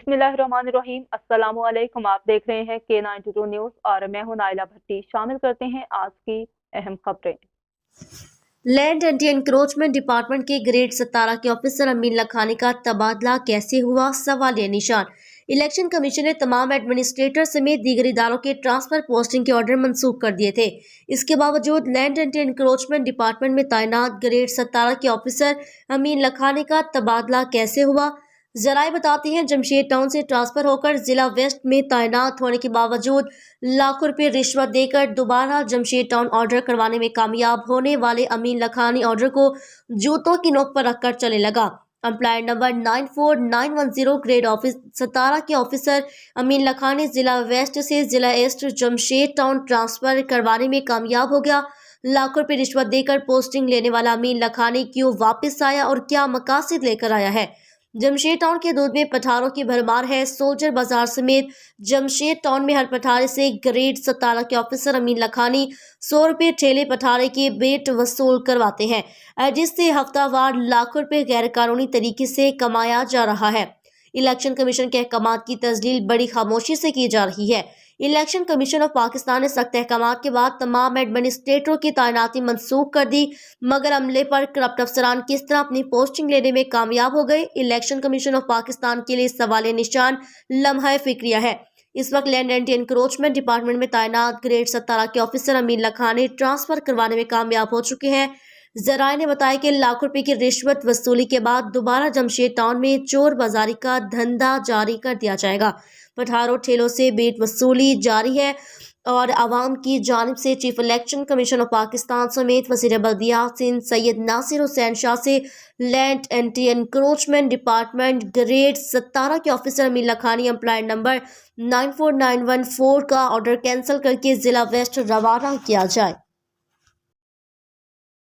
बिस्मिल्लाहिर्रहमानिर्रहीम। अस्सलामु अलैकुम। आप देख रहे हैं K92 न्यूज़ और मैं हूं नाइला भट्टी। शामिल करते हैं आज की अहम खबरें। लैंड एंटी एनक्रोचमेंट डिपार्टमेंट के ग्रेड 17 के ऑफिसर अमीन लखानी का तबादला कैसे हुआ, सवालिया निशान। इलेक्शन कमीशन ने तमाम एडमिनिस्ट्रेटर समेत दीगर इदारों के ट्रांसफर पोस्टिंग के ऑर्डर मंसूख कर दिए थे। इसके बावजूद लैंड एंटी एनक्रोचमेंट डिपार्टमेंट में तैनात ग्रेड 17 के ऑफिसर अमीन लखानी का तबादला कैसे हुआ। जराए बताती हैं, जमशेद टाउन से ट्रांसफर होकर जिला वेस्ट में तैनात होने के बावजूद लाखों रुपए रिश्वत देकर दोबारा जमशेद टाउन ऑर्डर करवाने में कामयाब होने वाले अमीन लखानी ऑर्डर को जूतों की नोक पर रखकर चले लगा। एम्प्लॉय नंबर 94910 ग्रेड ऑफिस 17 के ऑफिसर अमीन लखानी जिला वेस्ट से जिला ईस्ट जमशेद टाउन ट्रांसफर करवाने में कामयाब हो गया। लाखों रुपए रिश्वत देकर पोस्टिंग लेने वाला अमीन लखानी क्यों वापस आया और क्या मकासद लेकर आया है। जमशेद टाउन के दूध में पठारों की भरमार है। सोल्जर बाजार समेत जमशेद टाउन में हर पठारे से ग्रेड 17 के ऑफिसर अमीन लखानी 100 रुपये ठेले पठारे के बेट वसूल करवाते हैं, जिससे हफ्तावार लाखों रुपए गैर कानूनी तरीके से कमाया जा रहा है। इलेक्शन कमीशन के अहकामात की तजलील बड़ी खामोशी से की जा रही है। इलेक्शन कमीशन ऑफ पाकिस्तान ने सख्त अहकामात के बाद तमाम एडमिनिस्ट्रेटरों की तैनाती मनसूख कर दी, मगर अमले पर करप्ट अफसरान किस तरह अपनी पोस्टिंग लेने में कामयाब हो गए। इलेक्शन कमीशन ऑफ पाकिस्तान के लिए सवाल निशान लम्हा फिक्रिया है। इस वक्त लैंड एंटी एनक्रोचमेंट डिपार्टमेंट में तैनात ग्रेड 17 के ऑफिसर अमीन लखानी ट्रांसफर करवाने में कामयाब हो चुके हैं। जराए ने बताया कि लाखों रुपए की रिश्वत वसूली के बाद दोबारा जमशेद टाउन में चोर बाजारी का धंधा जारी कर दिया जाएगा। पठारों ठेलों से बेट वसूली जारी है और आवाम की जानिब से chief election commission of Pakistan समेत वज़ीर बल्दियात सिंध सैयद नासिर हुसैन शाह से land anti encroachment department grade 17 के ऑफिसर अमीन लखानी एम्प्लॉय नंबर 94914 का ऑर्डर कैंसिल करके जिला वेस्ट रवाना किया जाए।